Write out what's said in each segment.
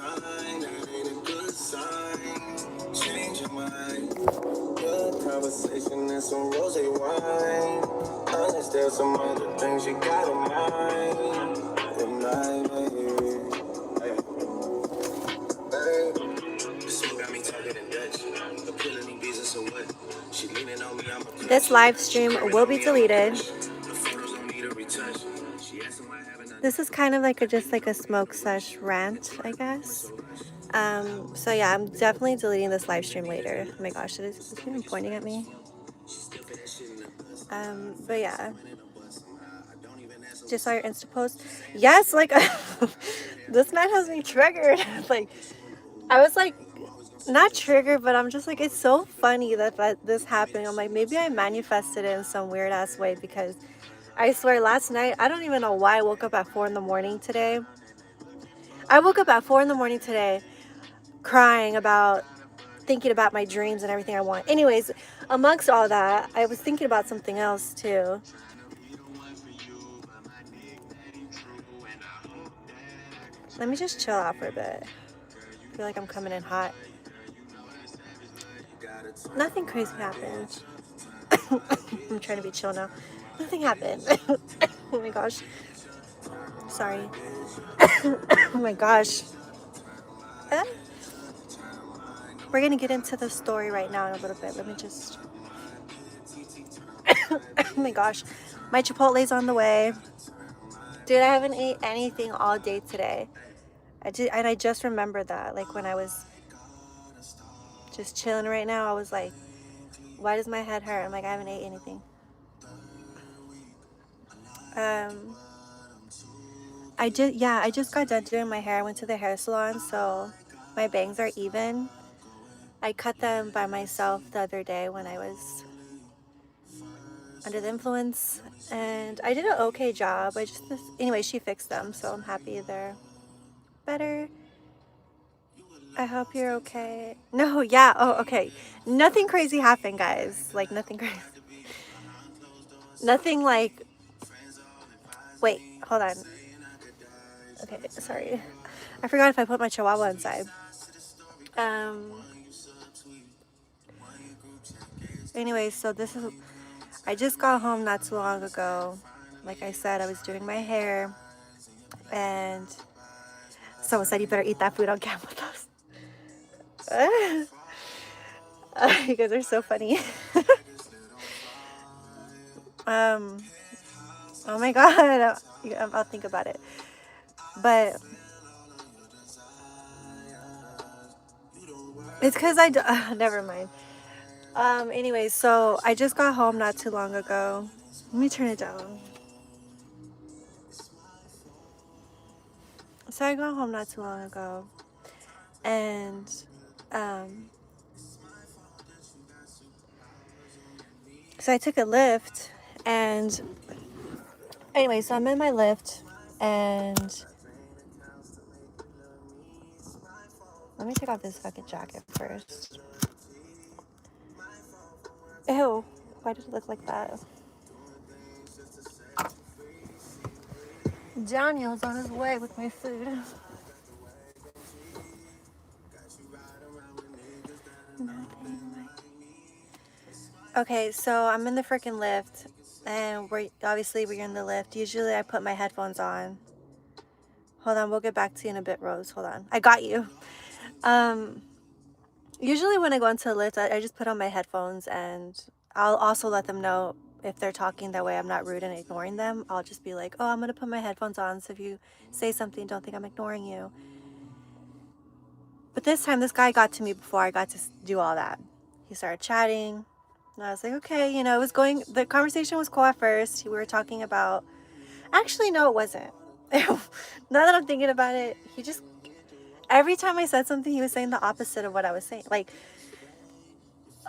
line, that ain't a good sign. Change your mind. Good conversation and some rose wine. Unless there's some other things you got in mind. In mind, hey. This live stream will be deleted. This is kind of like just like a smoke sesh rant, I guess. So yeah, I'm definitely deleting this live stream later. Oh my gosh, is he even pointing at me? But yeah. Just saw your Insta post. Yes, like this man has me triggered. Like I was like not triggered, but I'm just like, it's so funny that this happened. I'm like, maybe I manifested it in some weird ass way, because I swear last night, I don't even know why I woke up at 4 in the morning today. I woke up at 4 in the morning today crying about thinking about my dreams and everything I want. Anyways, amongst all that, I was thinking about something else too. Let me just chill out for a bit. I feel like I'm coming in hot. Nothing crazy happened. I'm trying to be chill now. Nothing happened. Oh my gosh. Sorry. Oh my gosh. We're gonna get into the story right now in a little bit. Let me just. Oh my gosh. My Chipotle's on the way. Dude, I haven't ate anything all day today. I just remembered that. Like when I was just chilling right now, I was like, why does my head hurt? I'm like, I haven't ate anything. I just got done doing my hair. I went to the hair salon, so my bangs are even. I cut them by myself the other day when I was under the influence, and I did an okay job. Anyway, she fixed them, so I'm happy they're better. I hope you're okay. No, yeah, oh, okay. Nothing crazy happened, guys. Like, nothing crazy. Nothing like, wait, hold on. Okay, sorry. I forgot if I put my chihuahua inside. Anyway, so I just got home not too long ago. Like I said, I was doing my hair, and someone said, you better eat that food on camera with us. You guys are so funny. Oh my god, I'll think about it. But it's because never mind. Anyway, so I just got home not too long ago. Let me turn it down. So I got home not too long ago, and so I took a lift, and anyway, so I'm in my lift, and let me take off this fucking jacket first. Ew, why does it look like that? Daniel's on his way with my food. Okay, so I'm in the freaking lift, and we're in the lift. Usually I put my headphones on. Hold on, we'll get back to you in a bit, Rose. Hold on. I got you. Usually when I go into a lift, I just put on my headphones, and I'll also let them know if they're talking, that way I'm not rude and ignoring them. I'll just be like, oh, I'm going to put my headphones on, so if you say something, don't think I'm ignoring you. But this time, this guy got to me before I got to do all that. He started chatting, and I was like, okay, the conversation was cool at first. We were talking about, actually, no, it wasn't. Now that I'm thinking about it, every time I said something, he was saying the opposite of what I was saying. Like,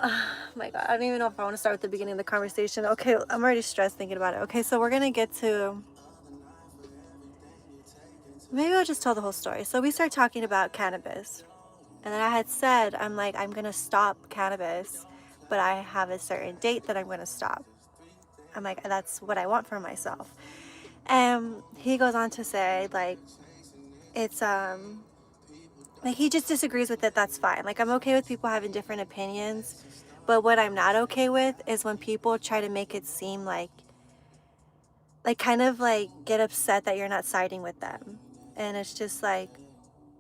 oh my God, I don't even know if I want to start with the beginning of the conversation. Okay, I'm already stressed thinking about it. Okay, so we're going to get to, maybe I'll just tell the whole story. So we started talking about cannabis. And then I had said, I'm like, I'm going to stop cannabis, but I have a certain date that I'm going to stop. I'm like, that's what I want for myself. And he goes on to say, like, it's, like, he just disagrees with it, that's fine. Like, I'm okay with people having different opinions, but what I'm not okay with is when people try to make it seem like kind of like get upset that you're not siding with them. And it's just like,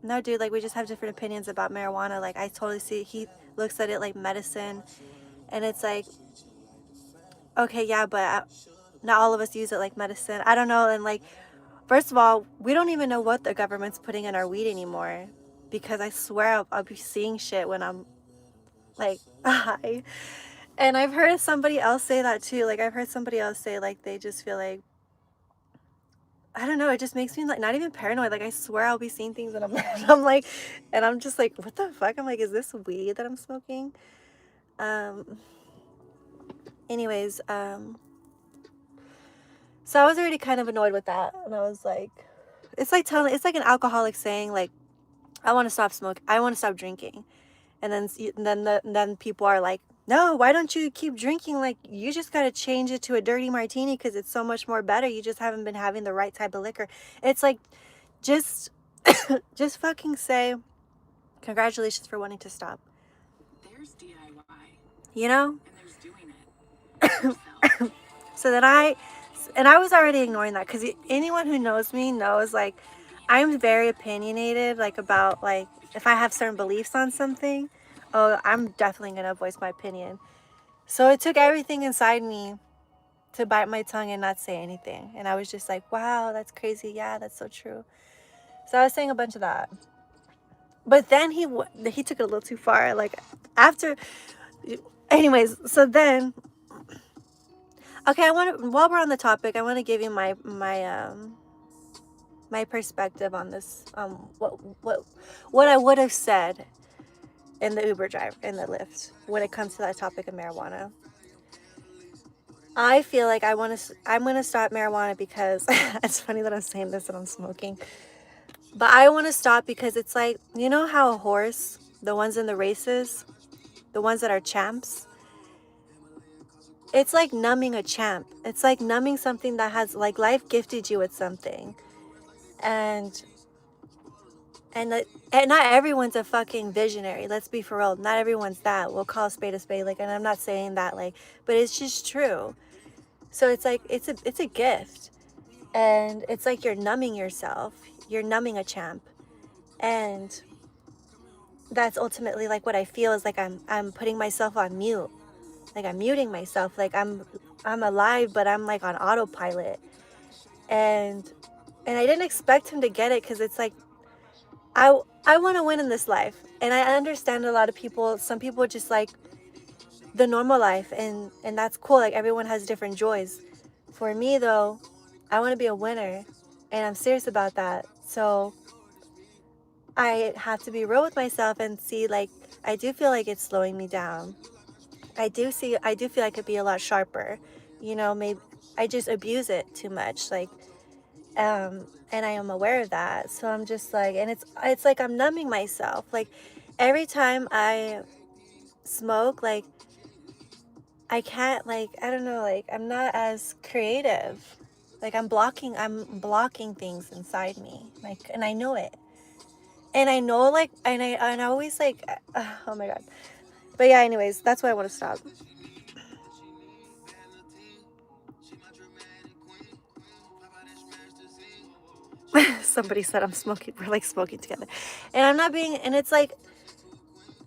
no, dude, like, we just have different opinions about marijuana. Like, I totally see he looks at it like medicine, and it's like, okay, yeah, but not all of us use it like medicine. I don't know. And like, first of all, we don't even know what the government's putting in our weed anymore, because I swear I'll be seeing shit when I'm like high. And I've heard somebody else say that too. Like, I've heard somebody else say like they just feel like, I don't know, it just makes me like not even paranoid. Like, I swear I'll be seeing things and I'm like, and I'm just like, what the fuck? I'm like, is this weed that I'm smoking? Um anyways, so I was already kind of annoyed with that, and I was like, it's like an alcoholic saying like, I want to stop smoking, I want to stop drinking. And then people are like, no, why don't you keep drinking? Like, you just got to change it to a dirty martini because it's so much more better. You just haven't been having the right type of liquor. It's like, just just fucking say congratulations for wanting to stop. There's DIY. You know? And there's doing it. So then I was already ignoring that, because anyone who knows me knows, like, I'm very opinionated, like, about, like, if I have certain beliefs on something, oh, I'm definitely going to voice my opinion. So it took everything inside me to bite my tongue and not say anything. And I was just like, wow, that's crazy. Yeah, that's so true. So I was saying a bunch of that. But then he took it a little too far. Like, after, anyways, so then, okay, while we're on the topic, I want to give you my perspective on this. What I would have said in the Uber drive, in the Lyft, when it comes to that topic of marijuana. I feel like I'm gonna stop marijuana because it's funny that I'm saying this and I'm smoking, but I want to stop because it's like, you know how a horse, the ones in the races, the ones that are champs, it's like numbing a champ. It's like numbing something that has, like, life gifted you with something, and and not everyone's a fucking visionary. Let's be for real. Not everyone's that. We'll call a spade a spade. Like, and I'm not saying that, like, but it's just true. So it's like, it's a gift, and it's like you're numbing yourself. You're numbing a champ, and that's ultimately like what I feel is like I'm putting myself on mute. Like, I'm muting myself. Like, I'm alive, but I'm like on autopilot, and I didn't expect him to get it, because it's like, I want to win in this life, and I understand a lot of people. Some people just like the normal life, and that's cool. Like, everyone has different joys. For me though, I want to be a winner, and I'm serious about that. So I have to be real with myself and see, like, I do feel like it's slowing me down. I do feel I could be a lot sharper. Maybe I just abuse it too much. Like, and I am aware of that. So I'm just like, and it's like I'm numbing myself. Like, every time I smoke, like, I can't, like, I don't know, like, I'm not as creative. Like, I'm blocking things inside me. Like, and I know it. And I know, like, and I always, like, oh my God. But yeah, anyways, that's why I want to stop. Somebody said I'm smoking. We're like smoking together. And I'm not being, and it's like,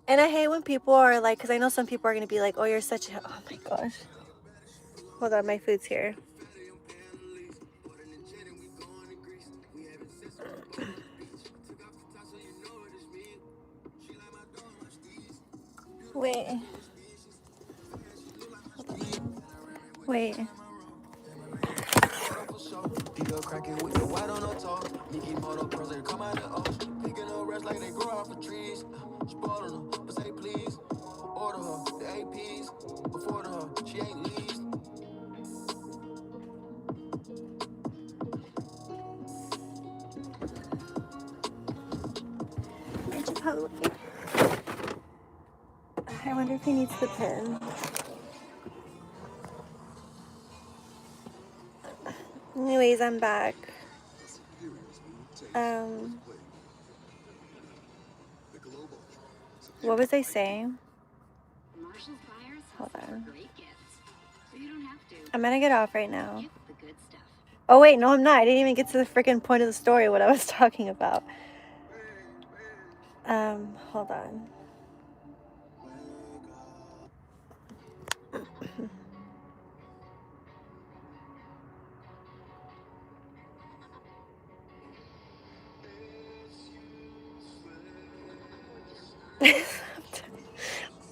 and I hate when people are like, because I know some people are going to be like, oh, you're such a, oh my gosh. Hold on, my food's here. Wait. Wait. I wonder if he needs the pen. Anyways, I'm back. What was I saying? Hold on. I'm gonna get off right now. Oh wait, no I'm not. I didn't even get to the freaking point of the story, what I was talking about. Hold on.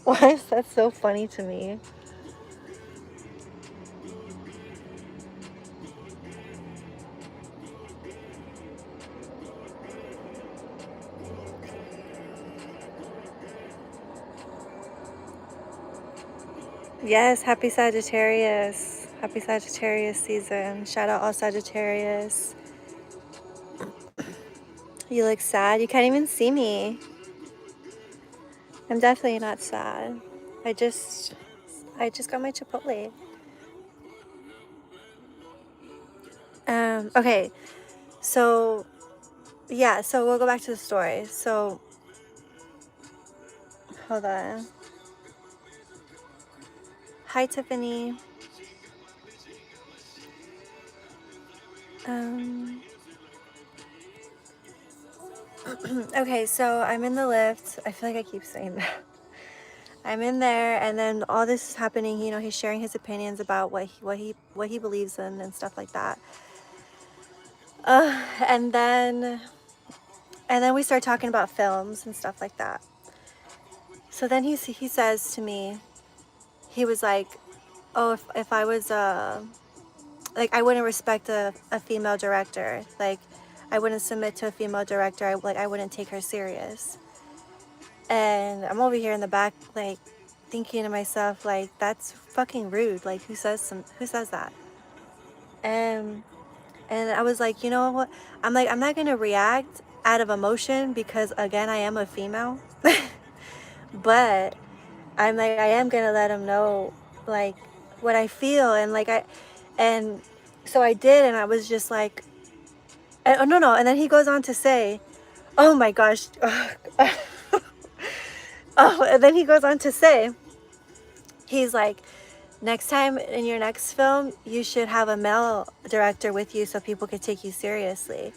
Why is that so funny to me? Yes, happy Sagittarius. Happy Sagittarius season. Shout out all Sagittarius. You look sad. You can't even see me. I'm definitely not sad. I just got my Chipotle. Okay. So, yeah, so we'll go back to the story. So, hold on. Hi, Tiffany. Okay, so I'm in the lift. I feel like I keep saying that. I'm in there, and then all this is happening. You know, he's sharing his opinions about what he believes in and stuff like that. And then we start talking about films and stuff like that. So then he says to me, he was like, "Oh, if I was like I wouldn't respect a female director. Like I wouldn't submit to a female director. I wouldn't take her serious." And I'm over here in the back, like thinking to myself, like that's fucking rude. Like who says that? And I was like, you know what? I'm like, I'm not gonna react out of emotion because again, I am a female. But I'm like, I am gonna let him know like what I feel, and and so I did, and I was just like, oh no, and then he goes on to say, oh my gosh, oh, and then he goes on to say, he's like, next time in your next film, you should have a male director with you so people could take you seriously.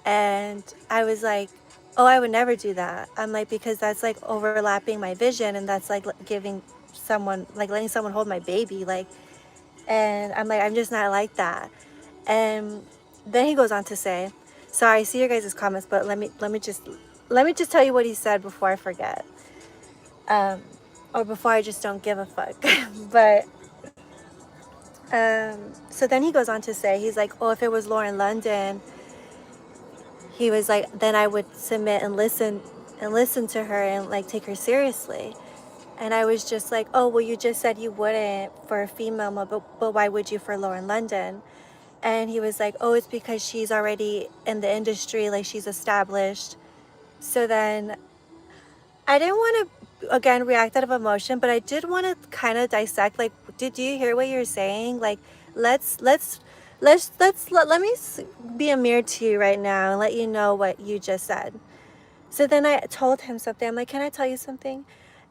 And I was like, oh, I would never do that. I'm like, because that's like overlapping my vision, and that's like giving someone, like letting someone hold my baby. Like, and I'm like, I'm just not like that. And then he goes on to say, sorry, I see your guys' comments, but let me just tell you what he said before I forget. Or before I just don't give a fuck. But so then he goes on to say, he's like, oh, if it was Lauren London, he was like, then I would submit and listen to her and like take her seriously. And I was just like, oh, well, you just said you wouldn't for a female, but why would you for Lauren London? And he was like, oh, it's because she's already in the industry, like she's established. So then I didn't want to, again, react out of emotion, but I did want to kind of dissect, like, did you hear what you're saying? Like, let me be a mirror to you right now and let you know what you just said. So then I told him something. I'm like, can I tell you something?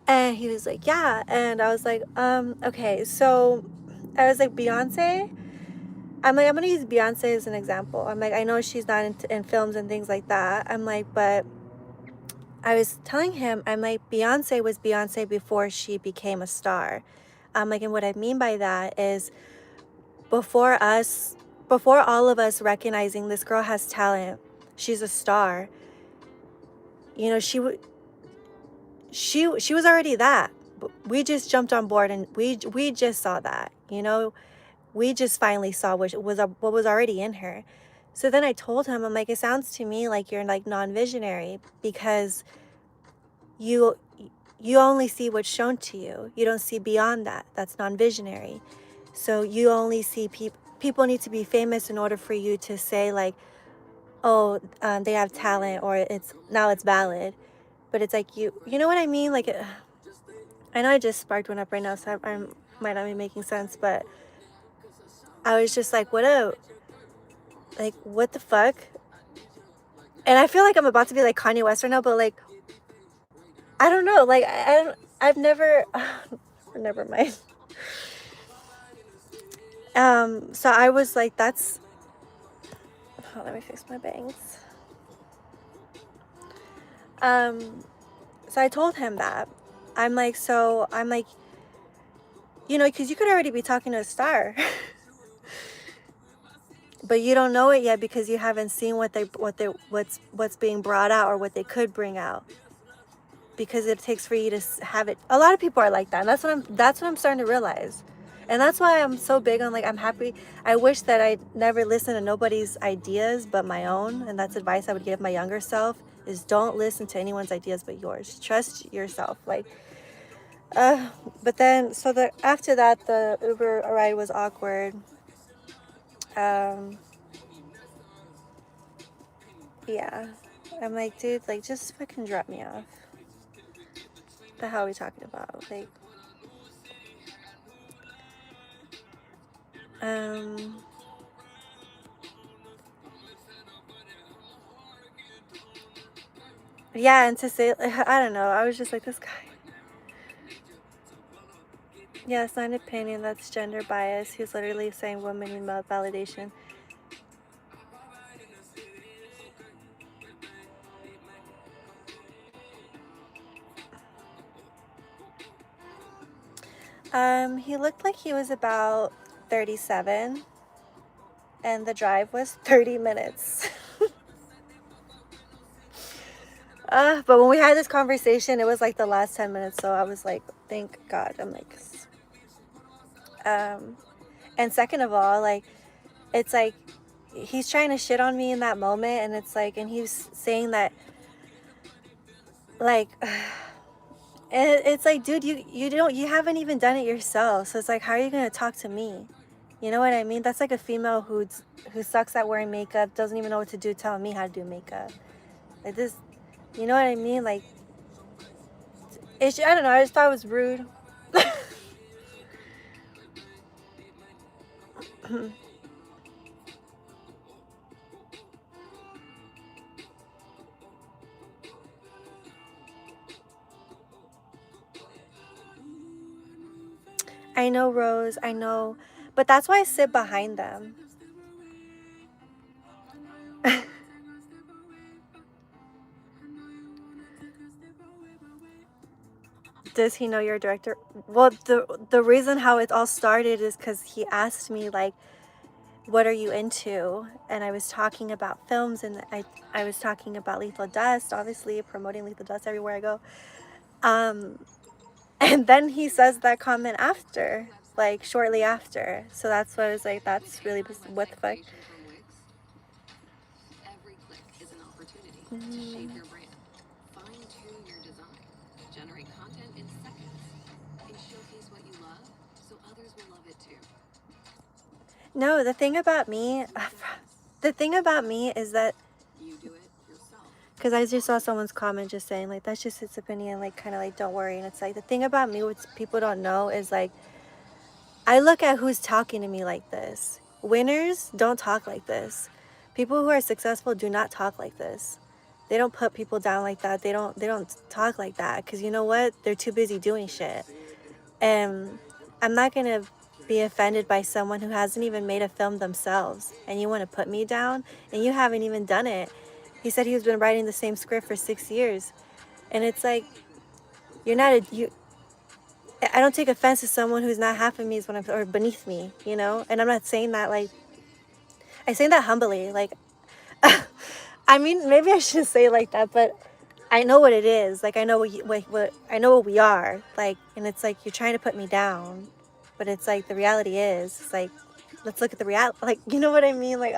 And he was like, yeah. And I was like, okay. So I was like, Beyonce? I'm like, I'm going to use Beyonce as an example. I'm like, I know she's not in films and things like that. I'm like, but I was telling him, I'm like, Beyonce was Beyonce before she became a star. I'm like, and what I mean by that is before all of us recognizing this girl has talent, she's a star. You know, she was already that. We just jumped on board and we just saw that. You know, we just finally saw what was already in her. So then I told him, I'm like, it sounds to me like you're like non-visionary because you only see what's shown to you. You don't see beyond that. That's non-visionary. So you only see people need to be famous in order for you to say like, oh, they have talent or it's valid. But it's like you know what I mean? Like, I know I just sparked one up right now, so I might not be making sense, but I was just like, what the fuck? And I feel like I'm about to be like Kanye West right now, but like, I don't know. Like, I've never, never mind. So I was like, that's, oh, let me fix my bangs. So I told him that. I'm like, you know, because you could already be talking to a star. But you don't know it yet because you haven't seen what's being brought out or what they could bring out, because it takes for you to have it. A lot of people are like that, and that's what I'm starting to realize. And that's why I'm so big on, like, I'm happy. I wish that I never listened to nobody's ideas but my own, and that's advice I would give my younger self, is don't listen to anyone's ideas but yours. Trust yourself. Like, but then, so after that, the Uber ride was awkward. um yeah, I'm like, dude, like, just fucking drop me off. The hell are we talking about? Like, um yeah, and to say, I don't know, I was just like, this guy. Yeah, it's not an opinion, that's gender bias. He's literally saying women need male validation. He looked like he was about 37, and the drive was 30 minutes. But when we had this conversation, it was like the last 10 minutes, so I was like, thank God. I'm like, and second of all, like, it's like, he's trying to shit on me in that moment, and it's like, and he's saying that, like, it's like, dude, you haven't even done it yourself, so it's like, how are you gonna talk to me? You know what I mean? That's like a female who sucks at wearing makeup, doesn't even know what to do, telling me how to do makeup. Like this, you know what I mean? Like, I don't know. I just thought it was rude. I know, Rose. I know, but that's why I sit behind them. Does he know you're a director? Well, the reason how it all started is because he asked me, like, what are you into? And I was talking about films, and I was talking about Lethal Dust, obviously promoting Lethal Dust everywhere I go. And then he says that comment after, like, shortly after. So that's what I was like, that's really, what the fuck? Mm. No, the thing about me, is that, because I just saw someone's comment just saying, like, that's just its opinion, like, kind of like, don't worry. And it's like, the thing about me, what people don't know is, like, I look at who's talking to me like this. Winners don't talk like this. People who are successful do not talk like this. They don't put people down like that. They don't talk like that, because you know what? They're too busy doing shit. And I'm not going to be offended by someone who hasn't even made a film themselves, and you want to put me down, and you haven't even done it. He said he's been writing the same script for 6 years. And it's like, you're not a you I don't take offense to someone who's not half of me, is what I'm, or beneath me, you know? And I'm not saying that, like, I say that humbly, like, I mean, maybe I shouldn't say it like that, but I know what it is. Like, I know what I know what we are. Like, and it's like, you're trying to put me down, but it's like, the reality is, it's like, let's look at the reality. Like, you know what I mean? Like,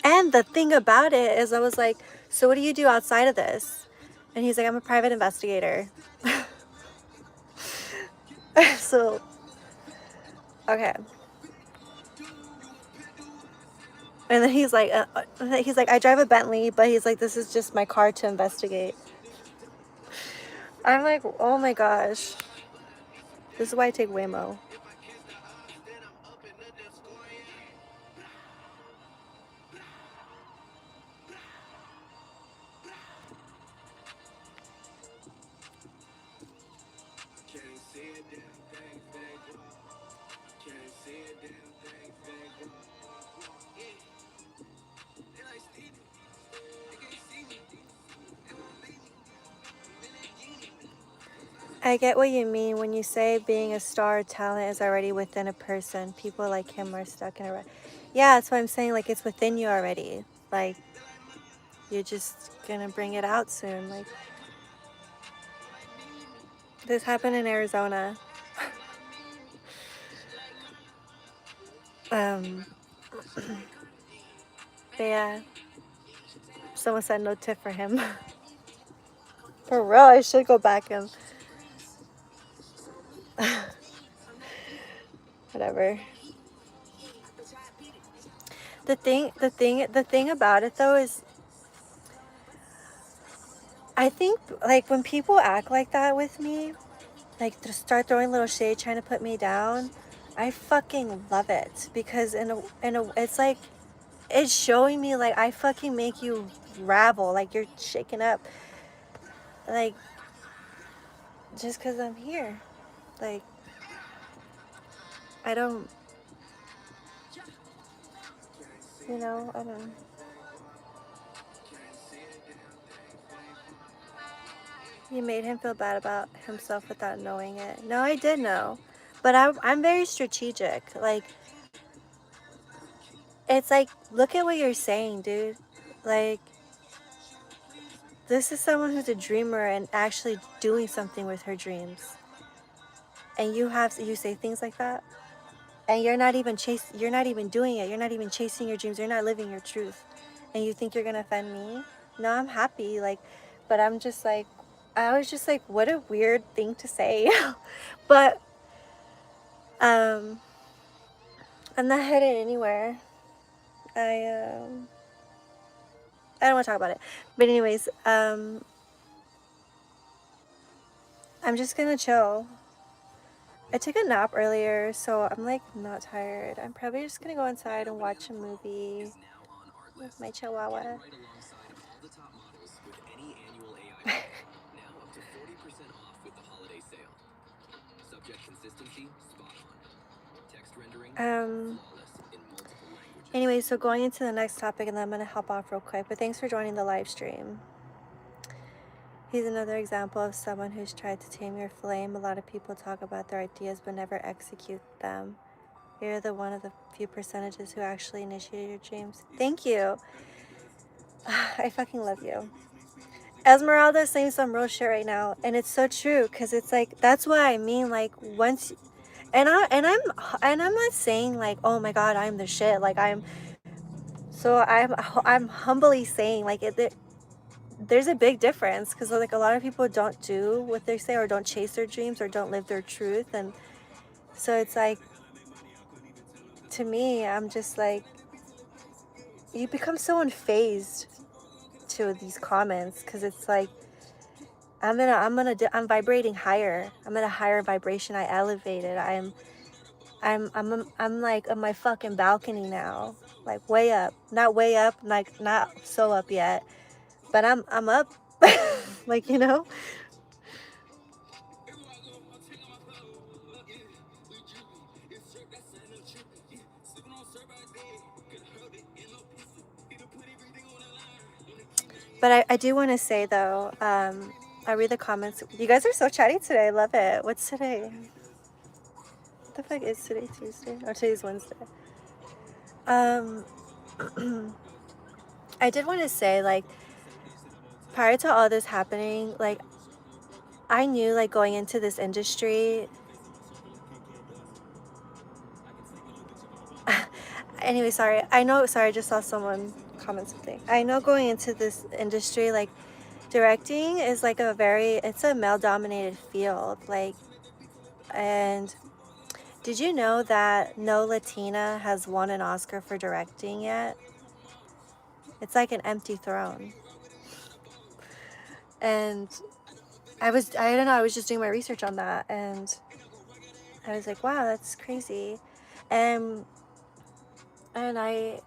and the thing about it is, I was like, so what do you do outside of this? And he's like, I'm a private investigator. So, okay. And then he's like, I drive a Bentley, but he's like, this is just my car to investigate. I'm like, oh my gosh. This is why I take Waymo. I get what you mean when you say being a star talent is already within a person. People like him are stuck in a rut. Yeah, that's what I'm saying. Like, it's within you already. Like, you're just gonna bring it out soon. Like, this happened in Arizona. um, but yeah, someone said no tip for him. For real, I should go back and whatever. The thing about it though is, I think like when people act like that with me, like to start throwing little shade, trying to put me down, I fucking love it because it's like it's showing me like I fucking make you ravel, like you're shaking up, like just because I'm here, like I don't, I don't. You made him feel bad about himself without knowing it. No, I did know, but I'm very strategic. Like it's like look at what you're saying, dude. Like this is someone who's a dreamer and actually doing something with her dreams. And you say things like that and you're not even doing it. You're not even chasing your dreams. You're not living your truth. And you think you're going to offend me? No, I'm happy like but I'm just like I was just like what a weird thing to say. But I'm not headed anywhere. I don't want to talk about it. But anyways, I'm just going to chill. I took a nap earlier, so I'm like not tired. I'm probably just gonna go inside and watch a movie with my chihuahua. um. Anyway, so going into the next topic, and then I'm gonna hop off real quick. But thanks for joining the live stream. He's another example of someone who's tried to tame your flame. A lot of people talk about their ideas but never execute them. You're the one of the few percentages who actually initiated your dreams. Thank you. I fucking love you. Esmeralda is saying some real shit right now, and it's so true because it's like that's what I mean. Like once, and I'm not saying like oh my god I'm the shit. Like I'm humbly saying like there's a big difference because like a lot of people don't do what they say or don't chase their dreams or don't live their truth, and so it's like to me I'm just like you become so unfazed to these comments because it's like I'm vibrating higher. I'm at a higher vibration. I elevated. I'm like on my fucking balcony now, like way up. Not way up, like not so up yet, but I'm up, like But I do want to say though, I read the comments. You guys are so chatty today. I love it. What's today? What the fuck is today? Tuesday? Or today's Wednesday? Um, I did want to say like prior to all this happening, like I knew like going into this industry. Anyway, sorry. I know. Sorry, I just saw someone comment something. I know going into this industry, like directing is like it's a male-dominated field. Like, and did you know that no Latina has won an Oscar for directing yet? It's like an empty throne. And I don't know, I was just doing my research on that and I was like, wow, that's crazy. And and I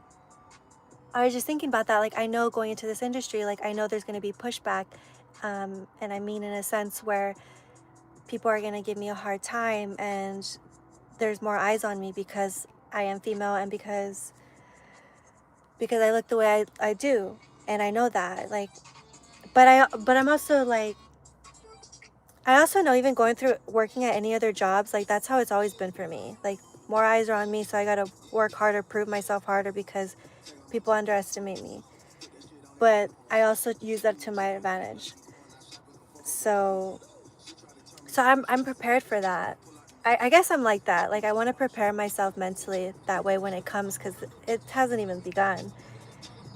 was just thinking about that. Like, I know going into this industry, like, I know there's going to be pushback. And I mean, in a sense where people are going to give me a hard time and there's more eyes on me because I am female and because I look the way I do. And I know that. Like, but I'm also like, I also know even going through working at any other jobs, like that's how it's always been for me. Like more eyes are on me, so I gotta work harder, prove myself harder because people underestimate me. But I also use that to my advantage. So I'm prepared for that. I guess I'm like that. Like I want to prepare myself mentally that way when it comes, because it hasn't even begun.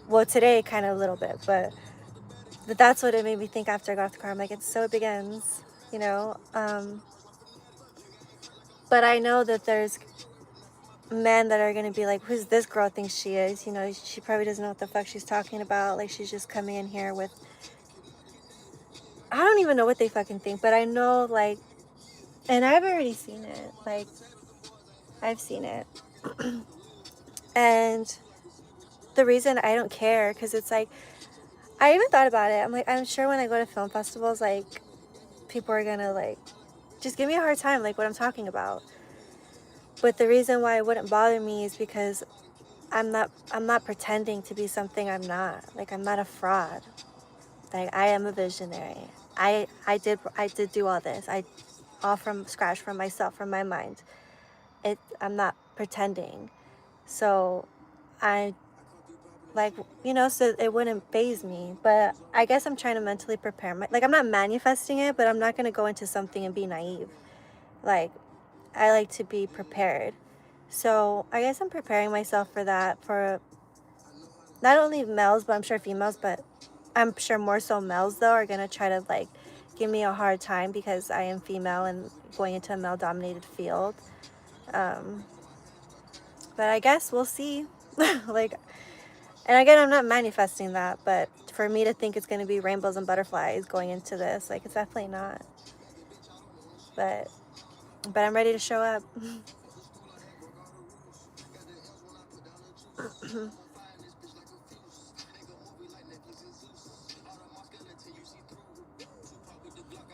Well, today kind of a little bit, but that's what it made me think after I got off the car. I'm like, it's so it begins, you know. But I know that there's men that are gonna be like, who's this girl thinks she is? You know, she probably doesn't know what the fuck she's talking about. Like she's just coming in here with, I don't even know what they fucking think, but I know like, and I've already seen it. Like I've seen it. And the reason I don't care, because it's like, I even thought about it. I'm like, I'm sure when I go to film festivals, like people are gonna like just give me a hard time, like what I'm talking about. But the reason why it wouldn't bother me is because I'm not pretending to be something I'm not. Like I'm not a fraud. Like I am a visionary. I did do all this. I all from scratch, from myself, from my mind. I'm not pretending. So I like, you know, so it wouldn't phase me. But I guess I'm trying to mentally prepare like I'm not manifesting it, but I'm not going to go into something and be naive. Like I like to be prepared. So I guess I'm preparing myself for that, for not only males, but I'm sure females, but I'm sure more so males though are going to try to like give me a hard time because I am female and going into a male dominated field. um but I guess we'll see. Like, and again, I'm not manifesting that, but for me to think it's going to be rainbows and butterflies going into this, like, it's definitely not. But I'm ready to show up.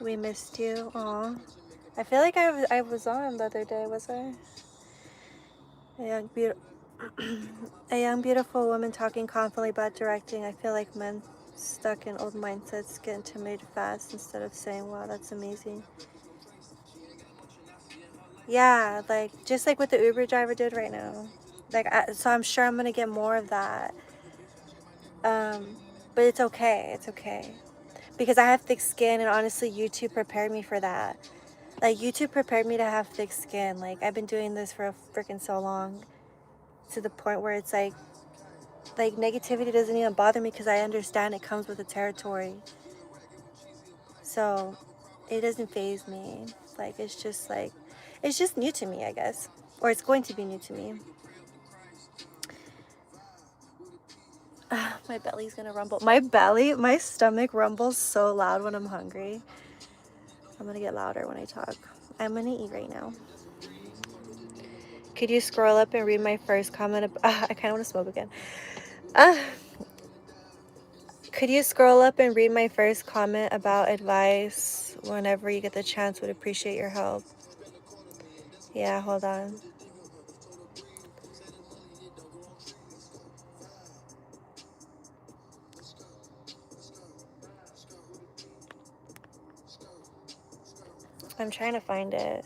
We missed you. Aw. I feel like I was on the other day, was I? A young, a young, beautiful woman talking confidently about directing. I feel like men stuck in old mindsets get intimidated fast instead of saying, wow, that's amazing. Yeah, like, just like what the Uber driver did right now. Like, so I'm sure I'm going to get more of that. But it's okay. It's okay. Because I have thick skin, and honestly, YouTube prepared me for that. Like, YouTube prepared me to have thick skin. Like, I've been doing this for freaking so long, to the point where it's like negativity doesn't even bother me because I understand it comes with the territory. So it doesn't faze me. Like, it's just new to me, I guess. Or it's going to be new to me. My belly's gonna rumble. My stomach rumbles so loud when I'm hungry. I'm gonna get louder when I talk. I'm gonna eat right now. Could you scroll up and read my first comment? I kind of want to smoke again. Uh, could you scroll up and read my first comment about advice whenever you get the chance? Would appreciate your help. Yeah, hold on. I'm trying to find it.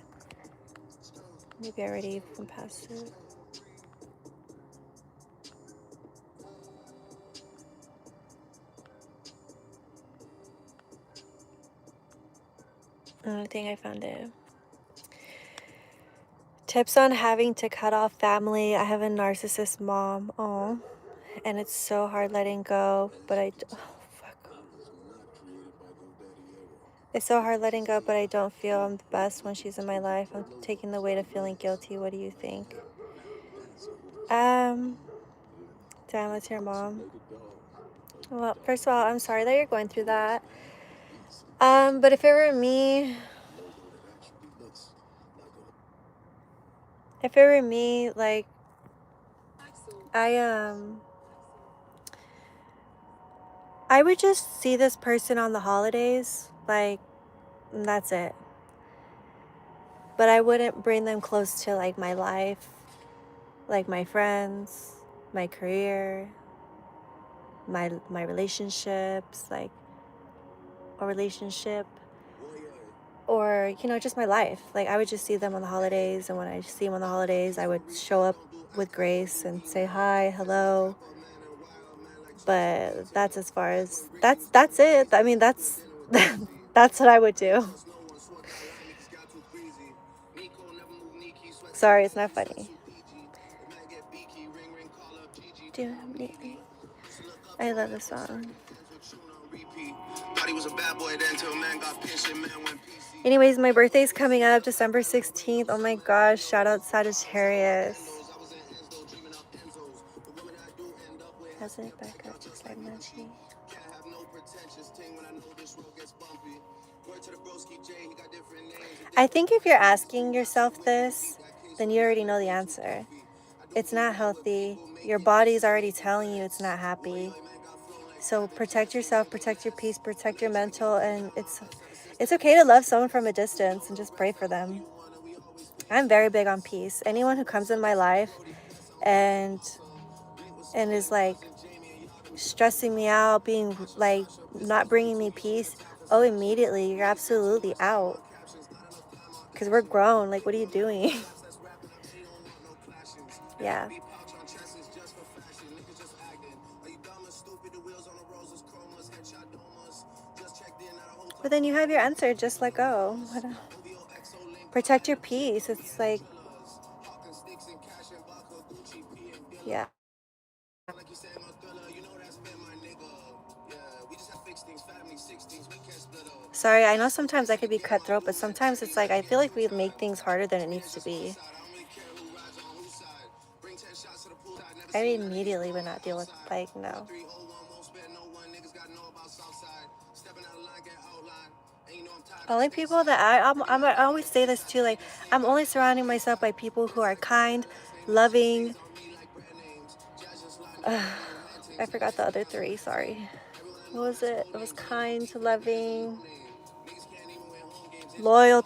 Maybe I already went past it. I think I found it. Tips on having to cut off family. I have a narcissist mom. Oh, and it's so hard letting go, but oh, fuck. It's so hard letting go, but I don't feel I'm the best when she's in my life. I'm taking the weight of feeling guilty. What do you think? Damn, it's your mom. Well, first of all, I'm sorry that you're going through that. But if it were me, like, I would just see this person on the holidays, like, and that's it. But I wouldn't bring them close to, like, my life, like my friends, my career, my relationships, like a relationship. or, you know, just my life. Like, I would just see them on the holidays, and when I see them on the holidays, I would show up with grace and say hi, hello. But that's as far as that's it. I mean, that's that's what I would do. Sorry, it's not funny. Do I love this song. Anyways, my birthday's coming up December 16th. Oh my gosh, shout out Sagittarius. Hasn't back up just like Munchie. I think if you're asking yourself this, then you already know the answer. It's not healthy. Your body's already telling you it's not happy. So protect yourself, protect your peace, protect your mental, and it's okay to love someone from a distance and just pray for them. I'm very big on peace. Anyone who comes in my life and is like stressing me out, being like not bringing me peace, oh, immediately you're absolutely out. Because we're grown. Like, what are you doing? Yeah. But then you have your answer. Just let go. Protect your peace. It's like, yeah. Sorry, I know sometimes I could be cutthroat, but sometimes it's like I feel like we make things harder than it needs to be. I immediately would not deal with, like, no. Only people that I always say this too, like, I'm only surrounding myself by people who are kind, loving. I forgot the other three, sorry. What was it? It was kind, loving, loyal,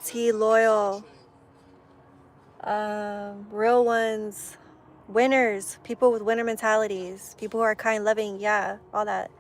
real ones, winners, people with winner mentalities, people who are kind, loving, yeah, all that.